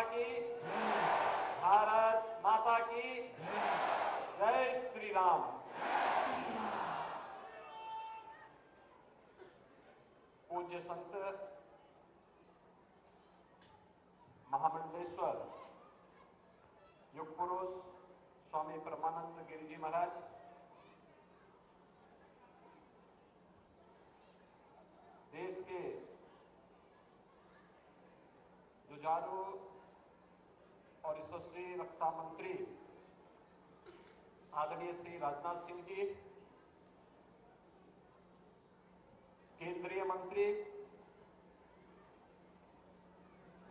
की, भारत माता की जय श्री राम। पूज्य संत महामंडलेश्वर युग पुरुष स्वामी परमानंद गिरि जी महाराज, देश के जुझारू और यशस्वी रक्षा मंत्री आदरणीय श्री राजनाथ सिंह जी, केंद्रीय मंत्री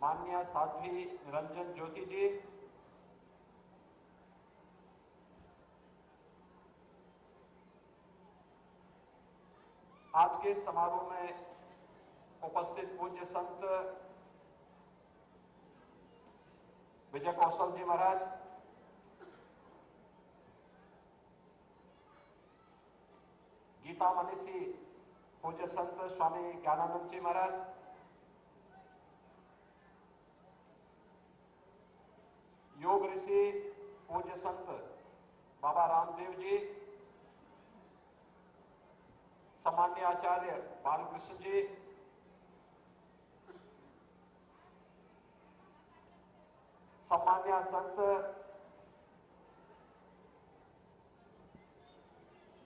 माननीय साध्वी निरंजन ज्योति जी, आज के समारोह में उपस्थित पूज्य संत विजय कौशल जी महाराज, गीता मनीषी पूज्य संत स्वामी ज्ञानानंद जी महाराज, योग ऋषि पूज्य संत बाबा रामदेव जी, सम्मान्य आचार्य बालकृष्ण जी, सम्मान्य संत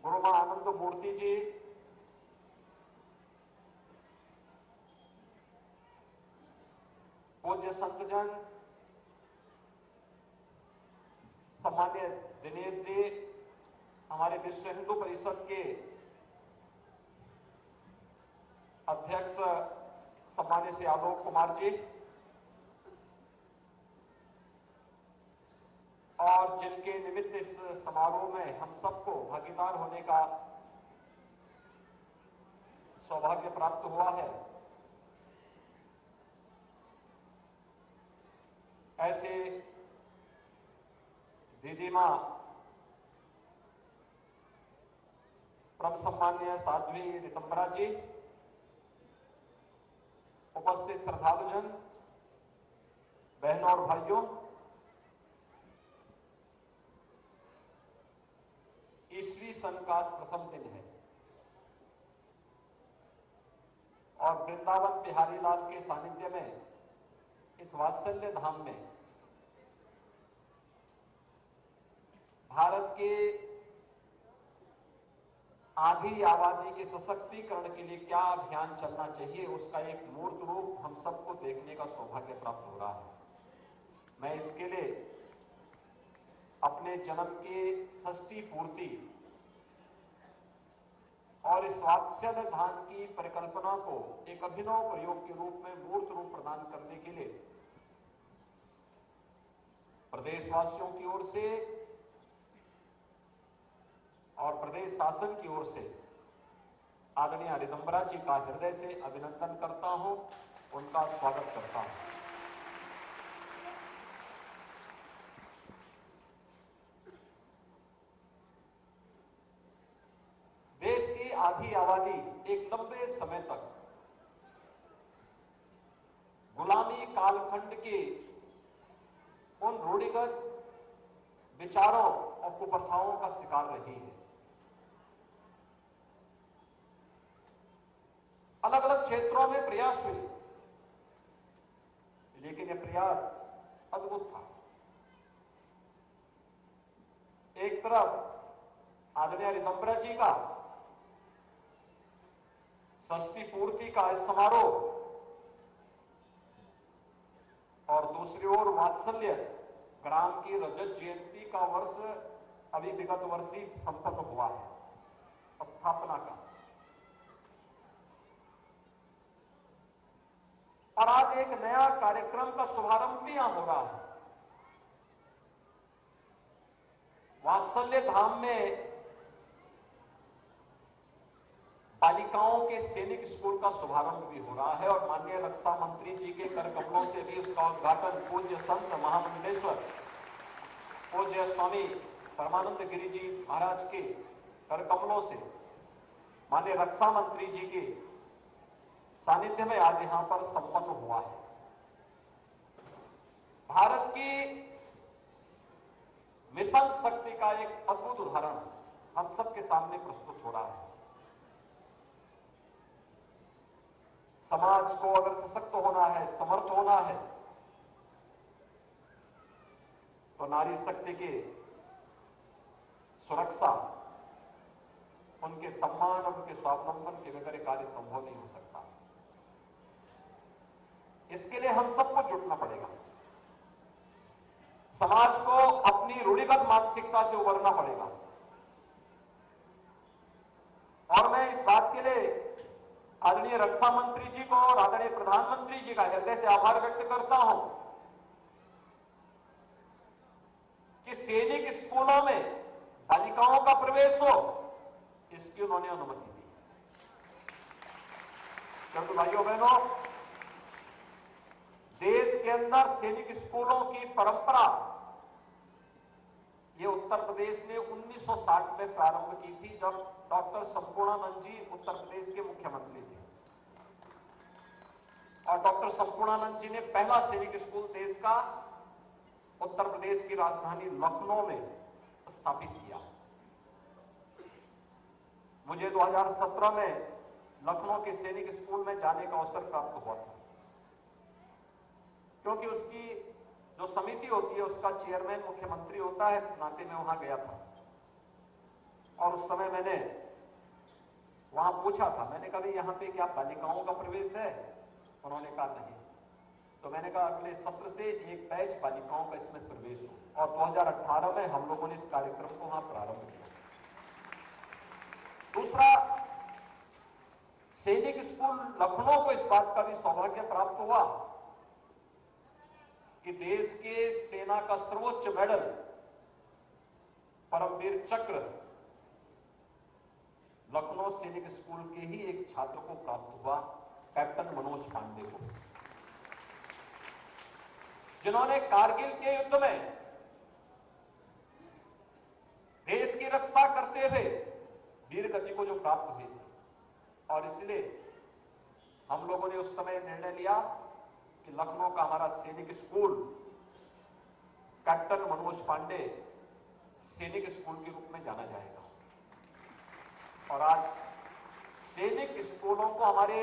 गुरुमा आनंद मूर्ति जी, पूज्य संतजन, सम्मान्य दिनेश जी, हमारे विश्व हिंदू परिषद के अध्यक्ष सम्मान्य श्री आलोक कुमार जी, और जिनके निमित्त इस समारोह में हम सबको भागीदार होने का सौभाग्य प्राप्त हुआ है, ऐसे दीदी मां परम सम्मान्य साध्वी रितंबरा जी, उपस्थित श्रद्धालुजन, बहनों और भाइयों, ईस्वी सन का प्रथम दिन है और वृंदावन बिहारी लाल के सानिध्य में इस वात्सल्य धाम में भारत के आधी आबादी के सशक्तिकरण के लिए क्या अभियान चलना चाहिए, उसका एक मूर्त रूप हम सबको देखने का सौभाग्य प्राप्त हो रहा है। मैं इसके लिए अपने जन्म के षष्ठी पूर्ति और इस वात्सल्य धाम की परिकल्पना को एक अभिनव प्रयोग के रूप में मूर्त रूप प्रदान करने के लिए प्रदेशवासियों की ओर से और प्रदेश शासन की ओर से आदरणीय रितंबरा जी का हृदय से अभिनंदन करता हूं, उनका स्वागत करता हूं। देश की आधी आबादी एक लंबे समय तक गुलामी कालखंड के उन रूढ़िगत विचारों और कुप्रथाओं का शिकार रही है। अलग अलग क्षेत्रों में प्रयास हुए, लेकिन यह प्रयास अद्भुत था। एक तरफ आदरणीय रितंबरा जी का षष्ठी पूर्ति का समारोह और दूसरी ओर वात्सल्य ग्राम की रजत जयंती का वर्ष अभी विगत वर्ष ही संपन्न हुआ है, स्थापना का। और आज एक नया कार्यक्रम का शुभारंभ भी यहां हो रहा है। वात्सल्य धाम में बालिकाओं के सैनिक स्कूल का शुभारंभ भी हो रहा है और माननीय रक्षा मंत्री जी के कर कमलों से भी उसका उद्घाटन पूज्य संत महामंडलेश्वर पूज्य स्वामी परमानंद गिरि जी महाराज के कर कमलों से माननीय रक्षा मंत्री जी के सानिध्य में आज यहां पर संपन्न हुआ है। का एक अद्भुत उदाहरण हम सबके सामने प्रस्तुत हो रहा है। समाज को अगर सशक्त होना है, समर्थ होना है, तो नारी शक्ति की सुरक्षा, उनके सम्मान और उनके स्वावलंबन के बगैर कार्य संभव नहीं हो सकता। इसके लिए हम सबको जुटना पड़ेगा। समाज को अपनी रूढ़िगत मानसिकता से उबरना पड़ेगा। और मैं इस बात के लिए आदरणीय रक्षा मंत्री जी को और आदरणीय प्रधानमंत्री जी का हृदय से आभार व्यक्त करता हूं कि सैनिक स्कूलों में बालिकाओं का प्रवेश हो, इसकी उन्होंने अनुमति दी। क्योंकि भाइयों बहनों, देश के अंदर सैनिक स्कूलों की परंपरा ये उत्तर प्रदेश ने 1960 में प्रारंभ की थी, जब डॉक्टर संपूर्णानंद जी उत्तर प्रदेश के मुख्यमंत्री थे। और डॉक्टर संपूर्णानंद जी ने पहला सैनिक स्कूल देश का उत्तर प्रदेश की राजधानी लखनऊ में स्थापित किया। मुझे 2017 में लखनऊ के सैनिक स्कूल में जाने का अवसर प्राप्त हुआ था, क्योंकि उसकी जो समिति होती है उसका चेयरमैन मुख्यमंत्री होता है। इस नाते में वहां गया था और उस समय मैंने वहां पूछा था, मैंने कहा यहां पे क्या बालिकाओं का प्रवेश है? उन्होंने कहा नहीं। तो मैंने कहा अगले सत्र से एक बैच बालिकाओं का इसमें प्रवेश हो। और 2018 में हम लोगों ने इस कार्यक्रम को वहां प्रारंभ किया। दूसरा, सैनिक स्कूल लखनऊ को इस बात का भी सौभाग्य प्राप्त हुआ कि देश के सेना का सर्वोच्च मेडल परमवीर चक्र लखनऊ सैनिक स्कूल के ही एक छात्र को प्राप्त हुआ, कैप्टन मनोज पांडे को, जिन्होंने कारगिल के युद्ध में देश की रक्षा करते हुए वीर गति को जो प्राप्त हुई। और इसलिए हम लोगों ने उस समय निर्णय लिया कि लखनऊ का हमारा सैनिक स्कूल कैप्टन मनोज पांडे सैनिक स्कूल के रूप में जाना जाएगा। और आज सैनिक स्कूलों को हमारे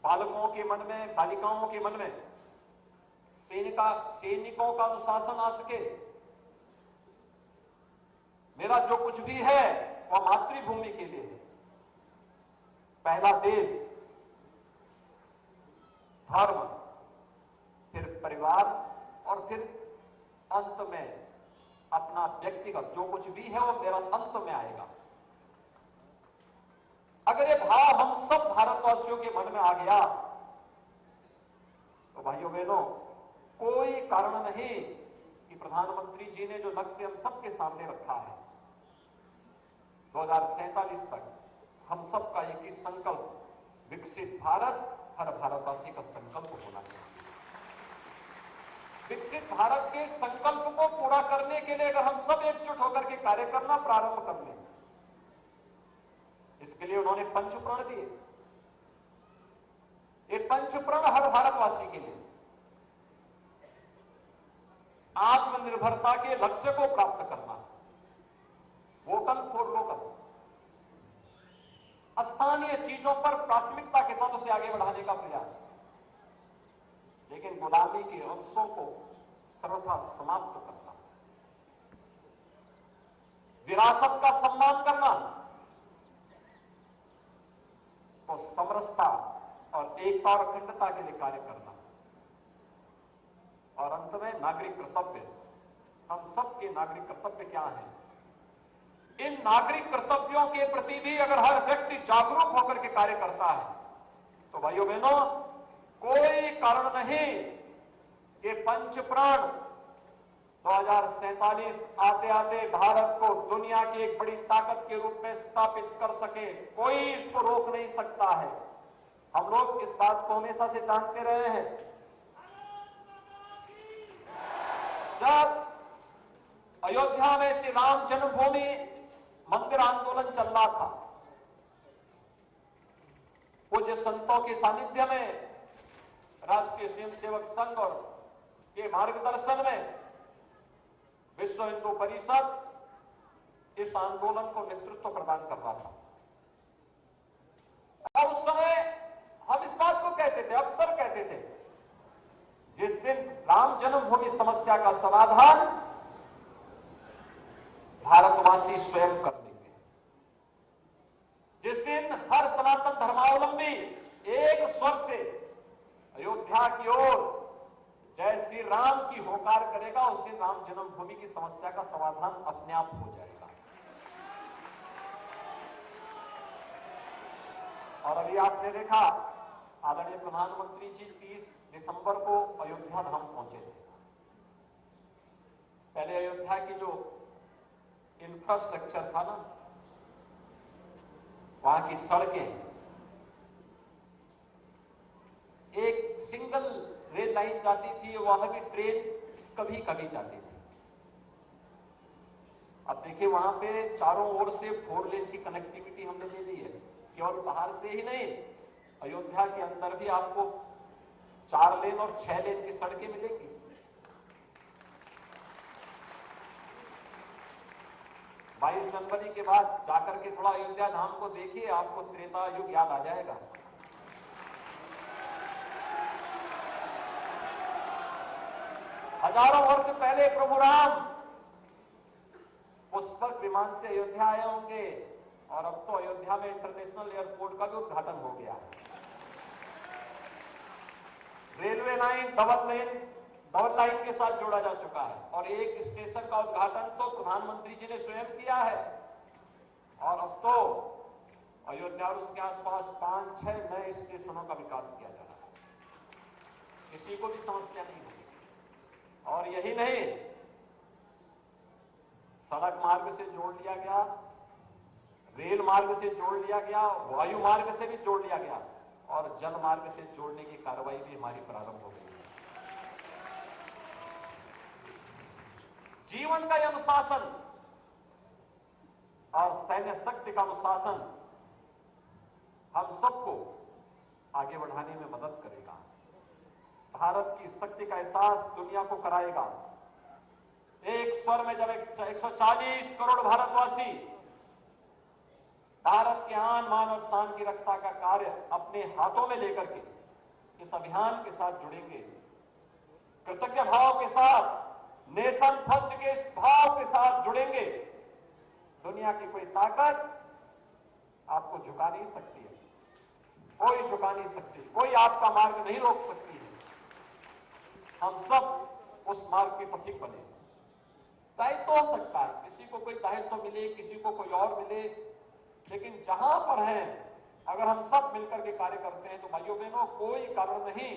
बालकों के मन में, बालिकाओं के मन में सैनिकों का अनुशासन आ सके। मेरा जो कुछ भी है वह मातृभूमि के लिए है। पहला देश, धर्म, फिर परिवार और फिर अंत में अपना व्यक्तिगत जो कुछ भी है वो मेरा अंत में आएगा। अगर ये भाव हम सब भारतवासियों के मन में आ गया तो भाइयों बहनों, कोई कारण नहीं कि प्रधानमंत्री जी ने जो लक्ष्य हम सबके सामने रखा है 2047 तक हम सबका एक ही संकल्प, विकसित भारत हर भारतवासी का संकल्प होना चाहिए। विकसित भारत के संकल्प को पूरा करने के लिए अगर हम सब एकजुट होकर के कार्य करना प्रारंभ कर लें, इसके लिए उन्होंने पंचप्रण दिए। ये पंचप्रण हर भारतवासी के लिए आत्मनिर्भरता के लक्ष्य को प्राप्त करना, वोकल फॉर लोकल, स्थानीय चीजों पर प्राथमिकता के साथ उसे आगे बढ़ाने का प्रयास, लेकिन गुलामी के अंशों को सर्वथा समाप्त करना, विरासत का सम्मान करना, तो समरसता और एकता और अखंडता के लिए कार्य करना, और अंत में नागरिक कर्तव्य। हम सबके नागरिक कर्तव्य क्या हैं? इन नागरिक कर्तव्यों के प्रति भी अगर हर व्यक्ति जागरूक होकर के कार्य करता है तो भाइयों बहनों, कोई कारण नहीं कि पंचप्राण 2047 आते आते भारत को दुनिया की एक बड़ी ताकत के रूप में स्थापित कर सके। कोई इसको रोक नहीं सकता है। हम लोग इस बात को हमेशा से जानते रहे हैं। जब अयोध्या में श्री राम जन्मभूमि मंदिर आंदोलन चल रहा था, पूज्य संतों के सानिध्य में, राष्ट्रीय स्वयंसेवक संघ और के मार्गदर्शन में विश्व हिंदू परिषद इस आंदोलन को नेतृत्व प्रदान कर रहा था। और उस समय हम इस बात को कहते थे, अक्सर कहते थे, जिस दिन राम जन्मभूमि समस्या का समाधान भारतवासी स्वयं कर देंगे, जिस दिन हर सनातन धर्मावलंबी एक स्वर से अयोध्या की ओर जय श्री राम की होकार करेगा, उस दिन राम जन्मभूमि की समस्या का समाधान अपने आप हो जाएगा। और अभी आपने देखा आदरणीय प्रधानमंत्री जी 30 दिसंबर को अयोध्या धाम पहुंचे थे। पहले अयोध्या की जो इंफ्रास्ट्रक्चर था ना, वहां की सड़कें, एक सिंगल रेल लाइन जाती थी, वहां भी ट्रेन कभी कभी जाती थी। अब देखिए वहां पे चारों ओर से 4 लेन की कनेक्टिविटी हमने दे दी है। केवल बाहर से ही नहीं, अयोध्या के अंदर भी आपको 4 लेन और 6 लेन की सड़कें मिलेंगी। 22 जनवरी के बाद जाकर के थोड़ा अयोध्या धाम को देखिए, आपको त्रेता युग याद आ जाएगा। हजारों वर्ष पहले प्रभु राम पुष्पक विमान से अयोध्या आए होंगे, और अब तो अयोध्या में इंटरनेशनल एयरपोर्ट का भी उद्घाटन हो गया है। रेलवे लाइन डबल लाइन के साथ जोड़ा जा चुका है, और एक स्टेशन का उद्घाटन तो प्रधानमंत्री जी ने स्वयं किया है। और अब तो अयोध्या और उसके आसपास 5-6 नए स्टेशनों का विकास किया जा रहा है। किसी को भी समस्या नहीं होगी। और यही नहीं, सड़क मार्ग से जोड़ लिया गया, रेल मार्ग से जोड़ लिया गया, वायु मार्ग से भी जोड़ लिया गया, और जल मार्ग से जोड़ने की कार्रवाई भी हमारी प्रारंभ हो गई है। जीवन का यह अनुशासन और सैन्य शक्ति का अनुशासन हम सबको आगे बढ़ाने में मदद करेगा। भारत की शक्ति का एहसास दुनिया को कराएगा। एक स्वर में जब 140 करोड़ भारतवासी भारत के आन मान और शान की रक्षा का कार्य अपने हाथों में लेकर के इस अभियान के साथ जुड़ेंगे, कृतज्ञ भाव के साथ, नेशन फर्स्ट के इस भाव के साथ जुड़ेंगे, दुनिया की कोई ताकत आपको झुका नहीं सकती है। कोई झुका नहीं सकती, कोई आपका मार्ग नहीं रोक सकती है। हम सब उस मार्ग के पथिक बने। दायित्व हो सकता है, किसी को कोई दायित्व मिले, किसी को कोई और मिले, लेकिन जहां पर हैं, अगर हम सब मिलकर के कार्य करते हैं तो भाइयों बहनों, कोई कारण नहीं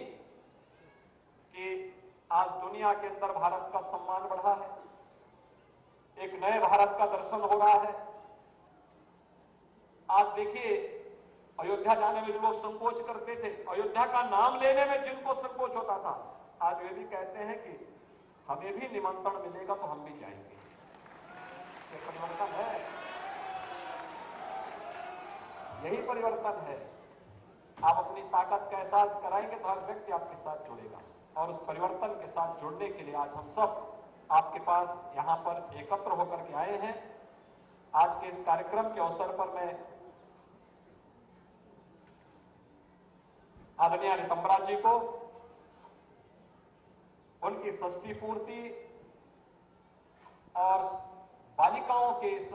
कि आज दुनिया के अंदर भारत का सम्मान बढ़ा है, एक नए भारत का दर्शन हो रहा है। आज देखिए, अयोध्या जाने में जो लोग संकोच करते थे, अयोध्या का नाम लेने में जिनको संकोच होता था, आज वे भी कहते हैं कि हमें भी निमंत्रण मिलेगा तो हम भी जाएंगे। ये परिवर्तन है, यही परिवर्तन है। आप अपनी ताकत का एहसास कराएंगे तो हर व्यक्ति आपके साथ जुड़ेगा, और उस परिवर्तन के साथ जुड़ने के लिए आज हम सब आपके पास यहां पर एकत्र होकर के आए हैं। आज के इस कार्यक्रम के अवसर पर मैं आदरणीय रितंबरा जी को उनकी षष्ठी पूर्ति और बालिकाओं के इस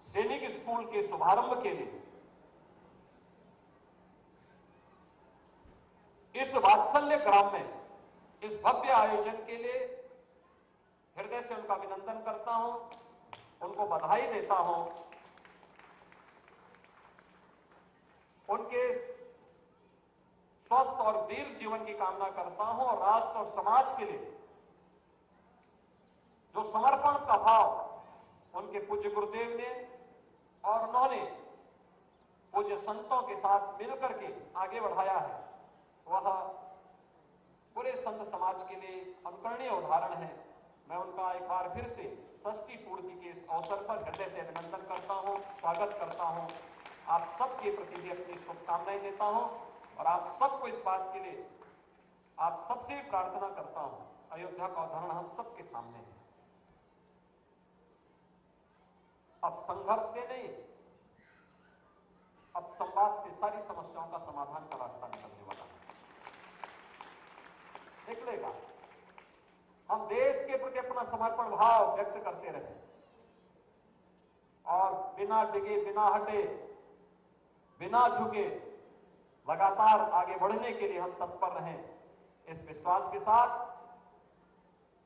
सैनिक स्कूल के शुभारंभ के लिए, इस वात्सल्य ग्राम में इस भव्य आयोजन के लिए हृदय से उनका अभिनंदन करता हूं, उनको बधाई देता हूं। उनके स्वस्थ और वीर जीवन की कामना करता हूं, और राष्ट्र और समाज के लिए जो समर्पण का भाव उनके पूज्य गुरुदेव ने और उन्होंने पूज्य संतों के साथ मिलकर के आगे बढ़ाया है, वह पूरे संत समाज के लिए अनुकरणीय उदाहरण है। मैं उनका एक बार फिर से षष्ठी पूर्ति के इस अवसर पर हृदय से अभिनंदन करता हूं, स्वागत करता हूं। आप सबके प्रति भी अपनी शुभकामनाएं देता हूं, और आप सबको इस बात के लिए आप सबसे प्रार्थना करता हूं, अयोध्या का उदाहरण हम सबके सामने है। अब संघर्ष से नहीं, अब संवाद से सारी समस्याओं का समाधान का रास्ता निकलने वाला है, निकलेगा। हम देश के प्रति अपना समर्पण भाव व्यक्त करते रहे और बिना डिगे, बिना हटे, बिना झुके लगातार आगे बढ़ने के लिए हम तत्पर रहें। इस विश्वास के साथ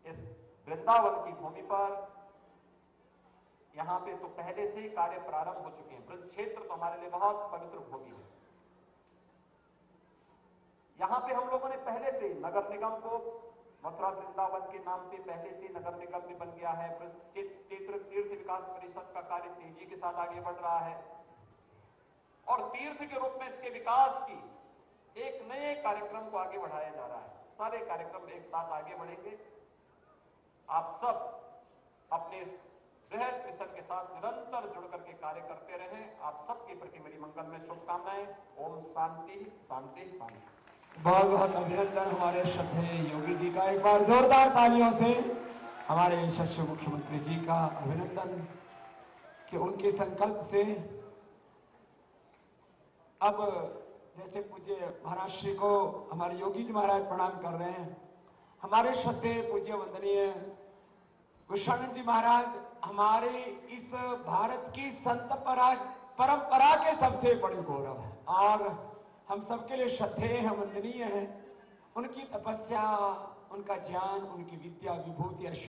इस वृंदावन की भूमि पर, यहां पे तो पहले से ही कार्य प्रारंभ हो चुके हैं। ब्रज क्षेत्र तो हमारे लिए बहुत पवित्र भूमि है। यहां पे हम लोगों ने पहले से नगर निगम को मथुरा वृंदावन के नाम पे पहले से नगर निगम भी बन गया है। तीर्थ विकास परिषद का कार्य तेजी के साथ आगे बढ़ रहा है और तीर्थ के रूप में इसके विकास की एक नए कार्यक्रम को आगे बढ़ाया जा रहा है। सारे कार्यक्रम एक साथ आगे बढ़ेंगे। आप सब अपने इस बृहद मिशन के साथ निरंतर जुड़ करके कार्य करते रहें। आप सबके प्रति मेरी मंगल में शुभकामनाएं। ओम शांति शांति शांति। बहुत बहुत अभिनंदन हमारे श्रद्धेय योगी जी का। एक बार जोरदार तालियों से हमारे यशस्वी मुख्यमंत्री जी का अभिनंदन कि उनके संकल्प से अब जैसे पूज्य महाराज श्री को हमारे योगी जी महाराज प्रणाम कर रहे हैं, हमारे श्रद्धेय पूज्य वंदनीय गोस्वामी जी महाराज हमारे इस भारत की संत परंपरा के सबसे बड़ी गौरव है और हम सबके लिए श्रद्धेय है, वंदनीय है। उनकी तपस्या, उनका ज्ञान, उनकी विद्या, विभूति